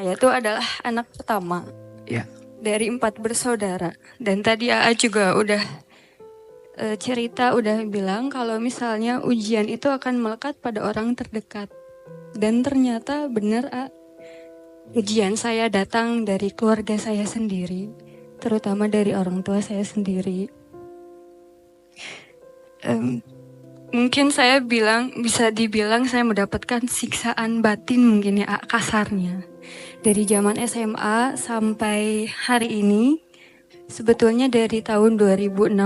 Saya tuh adalah anak pertama Ya. dari 4 bersaudara. Dan tadi AA juga udah cerita, udah bilang kalau misalnya ujian itu akan melekat pada orang terdekat. Dan ternyata benar, ujian saya datang dari keluarga saya sendiri, terutama dari orang tua saya sendiri. Mungkin saya bisa dibilang saya mendapatkan siksaan batin mungkin ya, kasarnya. Dari zaman SMA sampai hari ini, sebetulnya dari tahun 2016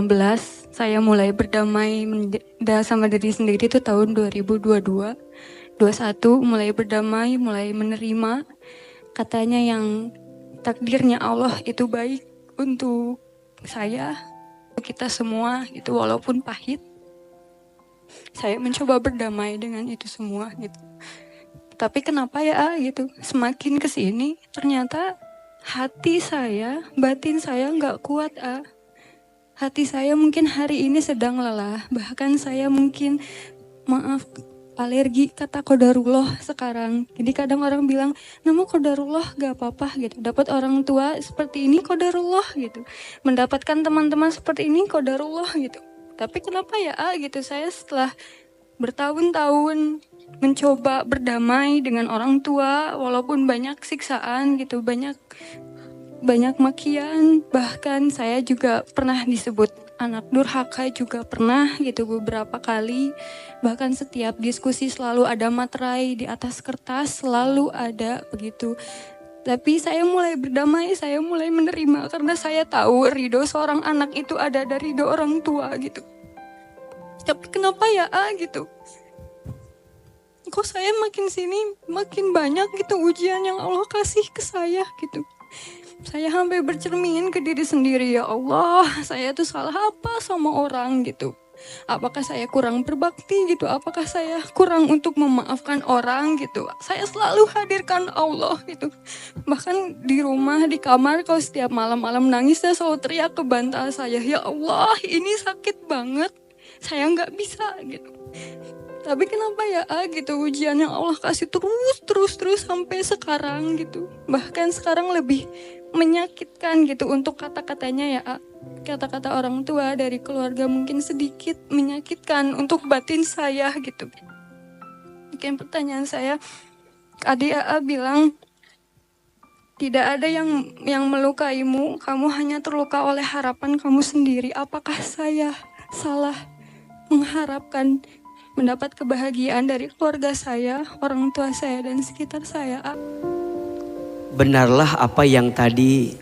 saya mulai berdamai sama diri sendiri itu tahun 2022, 21 mulai berdamai, mulai menerima katanya yang takdirnya Allah itu baik untuk saya, untuk kita semua gitu, walaupun pahit. Saya mencoba berdamai dengan itu semua gitu. Tapi kenapa ya gitu, semakin kesini ternyata hati saya, batin saya nggak kuat. Hati saya mungkin hari ini sedang lelah. Bahkan saya mungkin, alergi kata qadarullah sekarang. Jadi kadang orang bilang, nama qadarullah gak apa-apa gitu. Dapat orang tua seperti ini qadarullah gitu. Mendapatkan teman-teman seperti ini qadarullah gitu. Tapi kenapa ya gitu, saya setelah bertahun-tahun mencoba berdamai dengan orang tua, walaupun banyak siksaan gitu, banyak makian, bahkan saya juga pernah disebut anak durhaka juga pernah gitu beberapa kali. Bahkan setiap diskusi selalu ada materai di atas kertas, selalu ada begitu. Tapi saya mulai berdamai, saya mulai menerima karena saya tahu ridho seorang anak itu ada dari ridho orang tua gitu. Tapi kenapa ya gitu? Kok saya makin sini makin banyak gitu ujian yang Allah kasih ke saya gitu. Saya sampai bercermin ke diri sendiri, ya Allah, saya tuh salah apa sama orang gitu. Apakah saya kurang berbakti gitu? Apakah saya kurang untuk memaafkan orang gitu? Saya selalu hadirkan Allah gitu. Bahkan di rumah, di kamar, kalau setiap malam-malam nangis, saya selalu teriak ke bantal saya, ya Allah, ini sakit banget. Saya nggak bisa gitu. Tapi kenapa ya gitu, ujian yang Allah kasih terus sampai sekarang gitu. Bahkan sekarang lebih menyakitkan gitu untuk kata-katanya ya. Kata-kata orang tua dari keluarga mungkin sedikit menyakitkan untuk batin saya gitu. Mungkin pertanyaan saya, adik bilang tidak ada yang melukaimu, kamu hanya terluka oleh harapan kamu sendiri. Apakah saya salah mengharapkan mendapat kebahagiaan dari keluarga saya, orang tua saya, dan sekitar saya? Benarlah apa yang tadi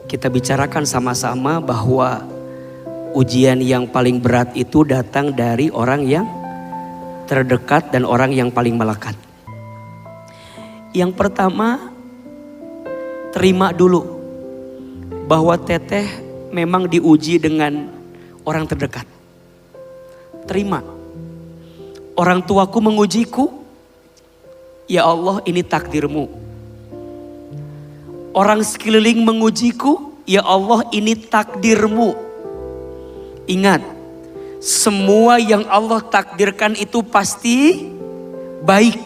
kita bicarakan sama-sama, bahwa ujian yang paling berat itu datang dari orang yang terdekat dan orang yang paling melekat. Yang pertama, terima dulu bahwa Teteh memang diuji dengan orang terdekat. Terima. Orang tuaku mengujiku, ya Allah ini takdirmu. Orang sekeliling mengujiku, ya Allah ini takdirmu. Ingat, semua yang Allah takdirkan itu pasti baik.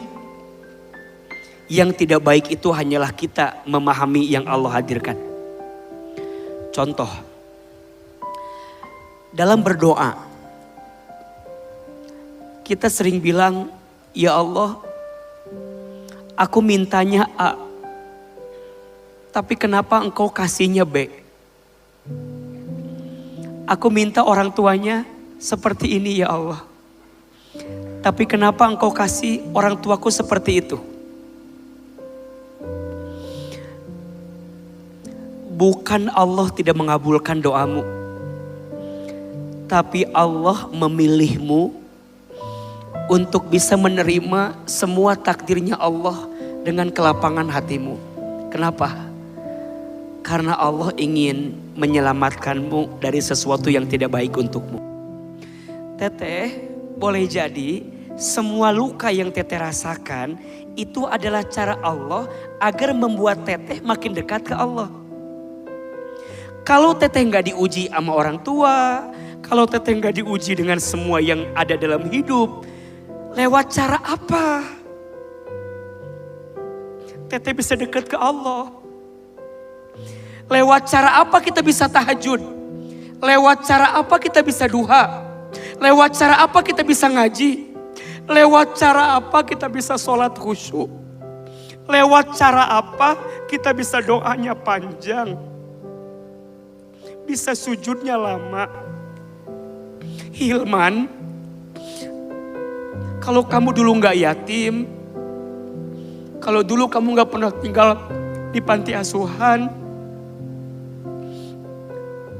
Yang tidak baik itu hanyalah kita memahami yang Allah hadirkan. Contoh, dalam berdoa, kita sering bilang, ya Allah, aku mintanya A, tapi kenapa engkau kasihnya B? Aku minta orang tuanya seperti ini ya Allah, tapi kenapa engkau kasih orang tuaku seperti itu? Bukan Allah tidak mengabulkan doamu, tapi Allah memilihmu untuk bisa menerima semua takdirnya Allah dengan kelapangan hatimu. Kenapa? Karena Allah ingin menyelamatkanmu dari sesuatu yang tidak baik untukmu. Teteh, boleh jadi semua luka yang Teteh rasakan itu adalah cara Allah agar membuat Teteh makin dekat ke Allah. Kalau Teteh gak diuji sama orang tua, kalau Teteh gak diuji dengan semua yang ada dalam hidup, lewat cara apa? Teteh bisa dekat ke Allah. Lewat cara apa kita bisa tahajud? Lewat cara apa kita bisa duha? Lewat cara apa kita bisa ngaji? Lewat cara apa kita bisa sholat khusyuk? Lewat cara apa kita bisa doanya panjang? Bisa sujudnya lama? Hilman, kalau kamu dulu gak yatim, kalau dulu kamu gak pernah tinggal di panti asuhan,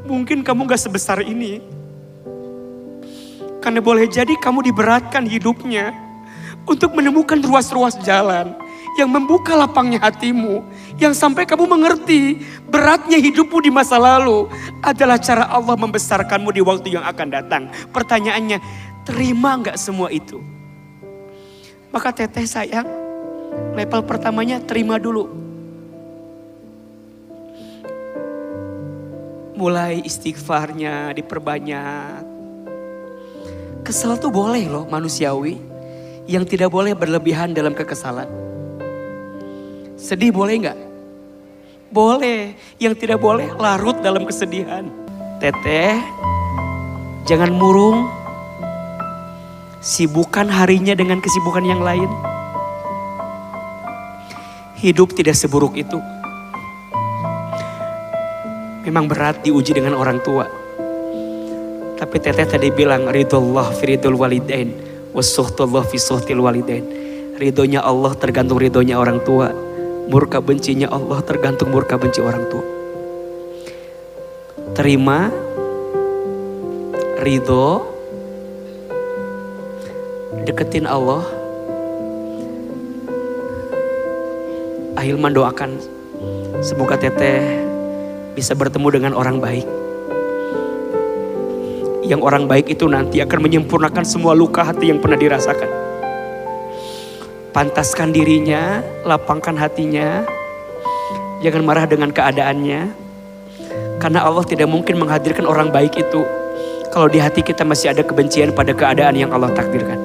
mungkin kamu gak sebesar ini. Karena boleh jadi kamu diberatkan hidupnya untuk menemukan ruas-ruas jalan yang membuka lapangnya hatimu. Yang sampai kamu mengerti beratnya hidupmu di masa lalu adalah cara Allah membesarkanmu di waktu yang akan datang. Pertanyaannya, terima gak semua itu? Maka teteh sayang, level pertamanya terima dulu. Mulai istighfarnya diperbanyak. Kesal tuh boleh loh, manusiawi. Yang tidak boleh berlebihan dalam kekesalan. Sedih boleh gak? Boleh. Yang tidak boleh larut dalam kesedihan. Teteh, jangan murung. Sibukkan harinya dengan kesibukan yang lain. Hidup tidak seburuk itu. Memang berat diuji dengan orang tua. Tapi teteh tadi bilang ridullah fi ridul walidain wasuhtullah fi suhtil walidain. Ridhonya Allah tergantung ridhonya orang tua. Murka bencinya Allah tergantung murka benci orang tua. Terima ridho, deketin Allah. Ahilman doakan semoga teteh bisa bertemu dengan orang baik. Yang orang baik itu nanti akan menyempurnakan semua luka hati yang pernah dirasakan. Pantaskan dirinya, lapangkan hatinya. Jangan marah dengan keadaannya. Karena Allah tidak mungkin menghadirkan orang baik itu kalau di hati kita masih ada kebencian pada keadaan yang Allah takdirkan.